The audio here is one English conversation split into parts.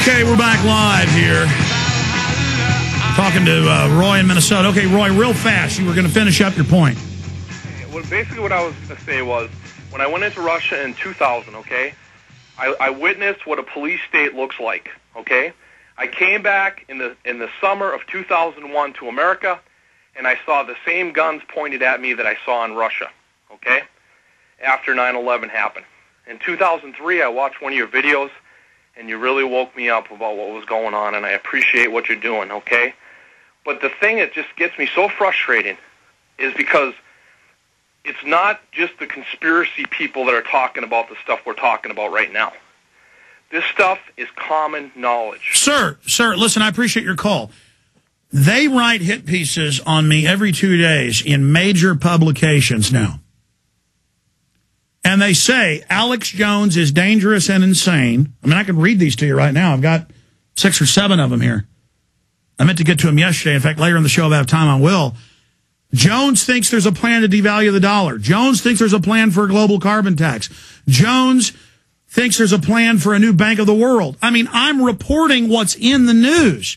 Okay, we're back live here. Talking to Roy in Minnesota. Okay, Roy, real fast. You were going to finish up your point. Well, basically what I was going to say was, when I went into Russia in 2000, okay, I witnessed what a police state looks like, okay? I came back in the summer of 2001 to America, and I saw the same guns pointed at me that I saw in Russia, okay, after 9/11 happened. In 2003, I watched one of your videos, and you really woke me up about what was going on, and I appreciate what you're doing, okay? But the thing that just gets me so frustrated is because it's not just the conspiracy people that are talking about the stuff we're talking about right now. This stuff is common knowledge. Sir, listen, I appreciate your call. They write hit pieces on me every 2 days in major publications now. And they say Alex Jones is dangerous and insane. I mean, I can read these to you right now. I've got 6 or 7 of them here. I meant to get to them yesterday. In fact, later in the show, if I have time, I will. Jones thinks there's a plan to devalue the dollar. Jones thinks there's a plan for a global carbon tax. Jones thinks there's a plan for a new Bank of the World. I mean, I'm reporting what's in the news.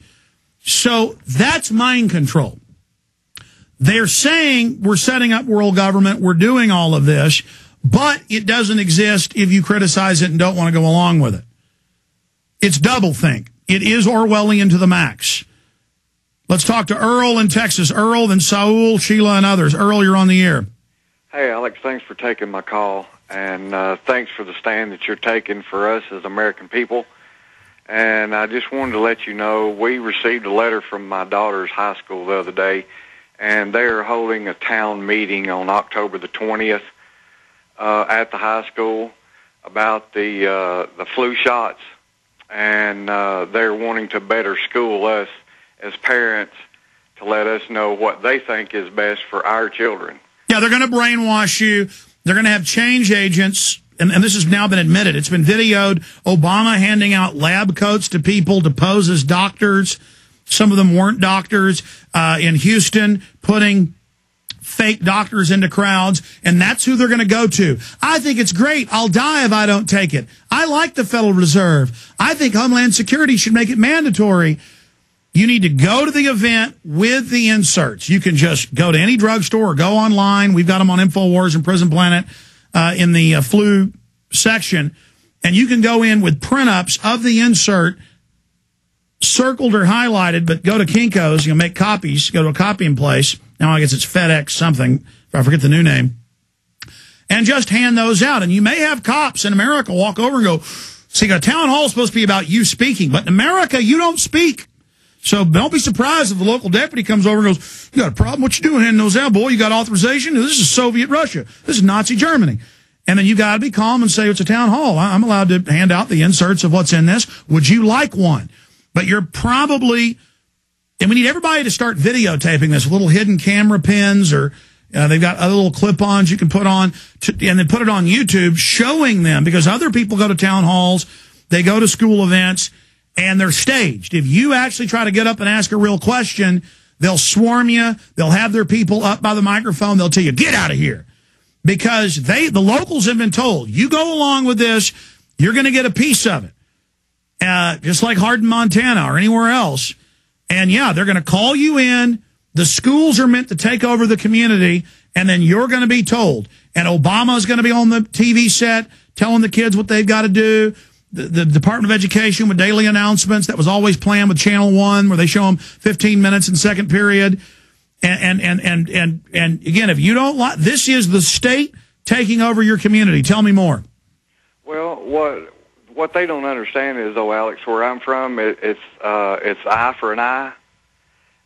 So that's mind control. They're saying we're setting up world government, we're doing all of this, but it doesn't exist if you criticize it and don't want to go along with it. It's doublethink. It is Orwellian to the max. Let's talk to Earl in Texas. Earl, then Saul, Sheila, and others. Earl, you're on the air. Hey, Alex, thanks for taking my call, and thanks for the stand that you're taking for us as American people. And I just wanted to let you know, we received a letter from my daughter's high school the other day, and they are holding a town meeting on October the 20th at the high school about the flu shots, and they're wanting to better school us as parents to let us know what they think is best for our children. Yeah, they're going to brainwash you. They're going to have change agents, and this has now been admitted. It's been videoed. Obama handing out lab coats to people to pose as doctors. Some of them weren't doctors. In Houston, putting fake doctors into crowds, and that's who they're going to go to. I think it's great. I'll die if I don't take it. I like the Federal Reserve. I think Homeland Security should make it mandatory. You need to go to the event with the inserts. You can just go to any drugstore or go online. We've got them on InfoWars and Prison Planet in the flu section. And you can go in with print-ups of the insert, circled or highlighted, but go to Kinko's, you know, make copies, go to a copying place. Now I guess it's FedEx something, if I forget the new name. And just hand those out. And you may have cops in America walk over and go, see, a town hall is supposed to be about you speaking. But in America, you don't speak. So don't be surprised if the local deputy comes over and goes, you got a problem? What you doing handing those out, boy? You got authorization? This is Soviet Russia. This is Nazi Germany. And then you got to be calm and say, it's a town hall. I'm allowed to hand out the inserts of what's in this. Would you like one? But you're probably, and we need everybody to start videotaping this with little hidden camera pins, or they've got other little clip-ons you can put on, and then put it on YouTube showing them, because other people go to town halls, they go to school events, and they're staged. If you actually try to get up and ask a real question, they'll swarm you. They'll have their people up by the microphone. They'll tell you, get out of here. Because the locals have been told, you go along with this, you're going to get a piece of it. Just like Hardin, Montana or anywhere else. And, yeah, they're going to call you in. The schools are meant to take over the community, and then you're going to be told. And Obama's going to be on the TV set telling the kids what they've got to do. The Department of Education with daily announcements that was always planned with Channel 1, where they show them 15 minutes in second period. And again, if you don't like, this is the state taking over your community. Tell me more. Well, what they don't understand is, though, Alex, where I'm from, it's eye for an eye.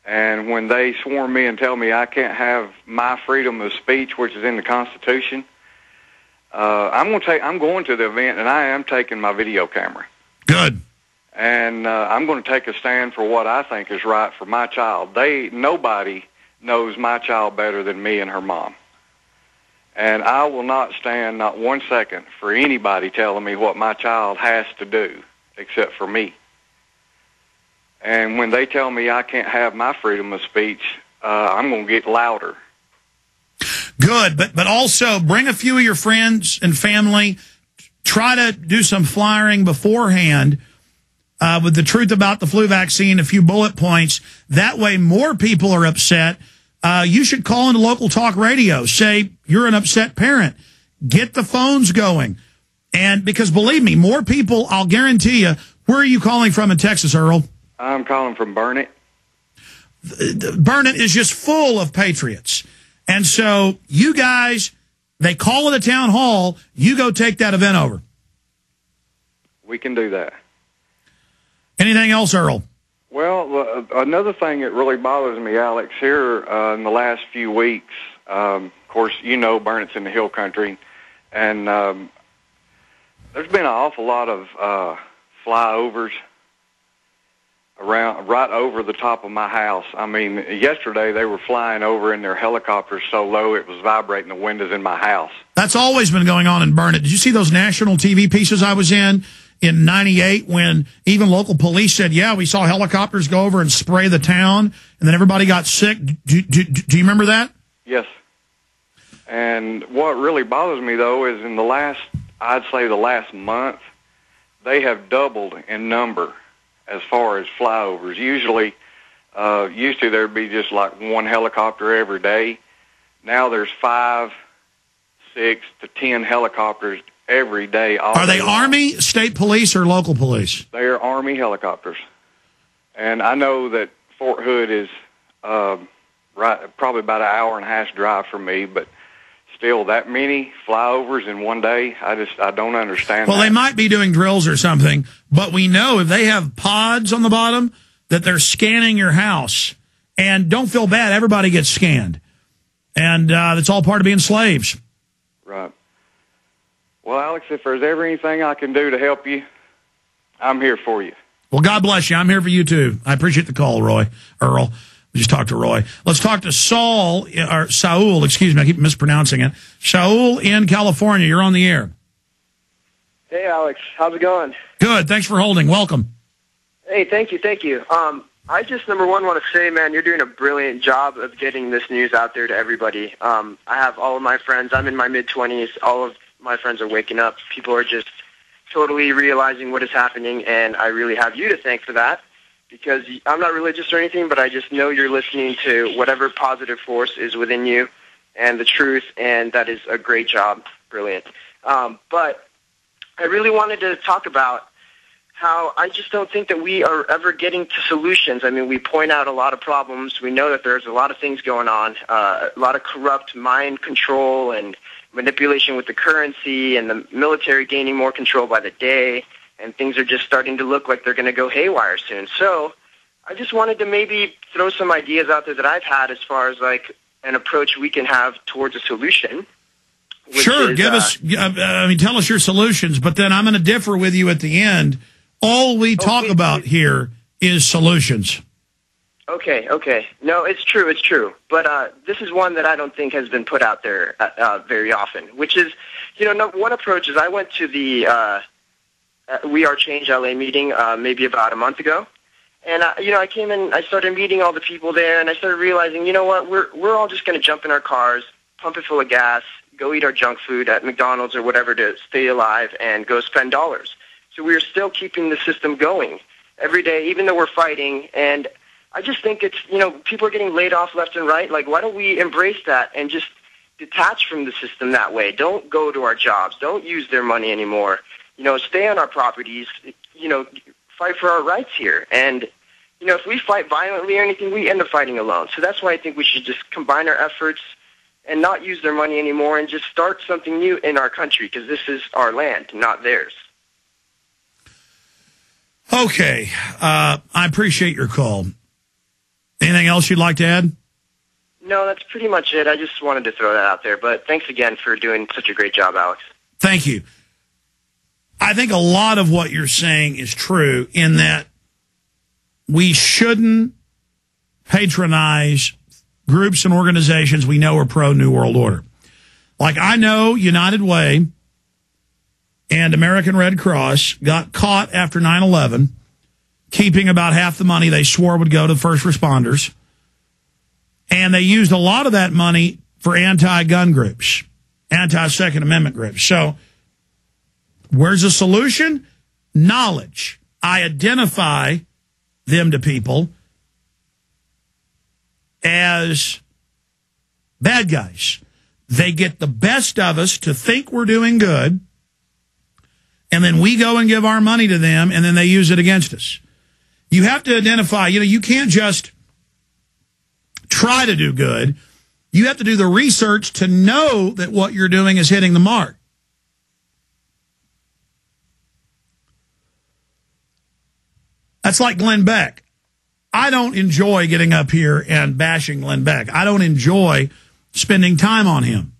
And when they swarm me and tell me I can't have my freedom of speech, which is in the Constitution, I'm going to the event, and I am taking my video camera. Good. And I'm going to take a stand for what I think is right for my child. Nobody knows my child better than me and her mom. And I will not stand not 1 second for anybody telling me what my child has to do except for me. And when they tell me I can't have my freedom of speech, I'm going to get louder. Good, but also bring a few of your friends and family. Try to do some flyering beforehand. with the truth about the flu vaccine, a few bullet points. That way more people are upset. You should call into local talk radio. Say you're an upset parent. Get the phones going. And because believe me, more people, I'll guarantee you. Where are you calling from in Texas, Earl? I'm calling from Burnett. Burnett is just full of patriots. And so you guys, they call it a town hall. You go take that event over. We can do that. Anything else, Earl? Well, another thing that really bothers me, Alex, here in the last few weeks, of course, you know Burnett's in the hill country, and there's been an awful lot of flyovers around right over the top of my house. I mean, yesterday they were flying over in their helicopters so low it was vibrating the windows in my house. That's always been going on in Burnett. Did you see those national TV pieces I was in 98 when even local police said, yeah, we saw helicopters go over and spray the town, and then everybody got sick? Do you remember that? Yes. And what really bothers me, though, is in the last month, they have doubled in number as far as flyovers. Usually, used to there'd be just like one helicopter every day. Now there's 5, 6 to 10 helicopters every day. Are they Army, state police, or local police? They are Army helicopters. And I know that Fort Hood is probably about an hour and a half drive from me, but still, that many flyovers in one day, I don't understand. Well, they might be doing drills or something, but we know if they have pods on the bottom that they're scanning your house. And don't feel bad, everybody gets scanned. And it's all part of being slaves. Right. Well, Alex, if there's ever anything I can do to help you, I'm here for you. Well, God bless you. I'm here for you, too. I appreciate the call, Earl. We just talked to Roy. Let's talk to Saul, excuse me, I keep mispronouncing it. Saul in California. You're on the air. Hey, Alex. How's it going? Good. Thanks for holding. Welcome. Hey, thank you. I just, number one, want to say, man, you're doing a brilliant job of getting this news out there to everybody. I have all of my friends. I'm in my mid-20s. All of my friends are waking up. People are just totally realizing what is happening, and I really have you to thank for that. Because I'm not religious or anything, but I just know you're listening to whatever positive force is within you and the truth, and that is a great job. Brilliant. But I really wanted to talk about how I just don't think that we are ever getting to solutions. I mean, we point out a lot of problems. We know that there's a lot of things going on, a lot of corrupt mind control and manipulation with the currency and the military gaining more control by the day. And things are just starting to look like they're going to go haywire soon. So I just wanted to maybe throw some ideas out there that I've had as far as like an approach we can have towards a solution. Sure, tell us your solutions, but then I'm going to differ with you at the end. All we talk about here is solutions. Okay. No, it's true. But this is one that I don't think has been put out there very often, which is, one approach is I went to the We Are Change LA meeting maybe about a month ago. And, I came in, I started meeting all the people there, and I started realizing, you know what, we're all just going to jump in our cars, pump it full of gas, go eat our junk food at McDonald's or whatever to stay alive and go spend dollars. So we are still keeping the system going every day, even though we're fighting. And I just think it's, people are getting laid off left and right. Like, why don't we embrace that and just detach from the system that way? Don't go to our jobs. Don't use their money anymore. Stay on our properties, fight for our rights here. And, if we fight violently or anything, we end up fighting alone. So that's why I think we should just combine our efforts and not use their money anymore and just start something new in our country, because this is our land, not theirs. Okay. I appreciate your call. Anything else you'd like to add? No, that's pretty much it. I just wanted to throw that out there. But thanks again for doing such a great job, Alex. Thank you. I think a lot of what you're saying is true in that we shouldn't patronize groups and organizations we know are pro-New World Order. Like, I know United Way and American Red Cross got caught after 9/11 keeping about half the money they swore would go to first responders. And they used a lot of that money for anti-gun groups, anti-Second Amendment groups. So where's the solution? Knowledge. I identify them to people as bad guys. They get the best of us to think we're doing good, and then we go and give our money to them, and then they use it against us. You have to identify, you can't just try to do good. You have to do the research to know that what you're doing is hitting the mark. That's like Glenn Beck. I don't enjoy getting up here and bashing Glenn Beck. I don't enjoy spending time on him.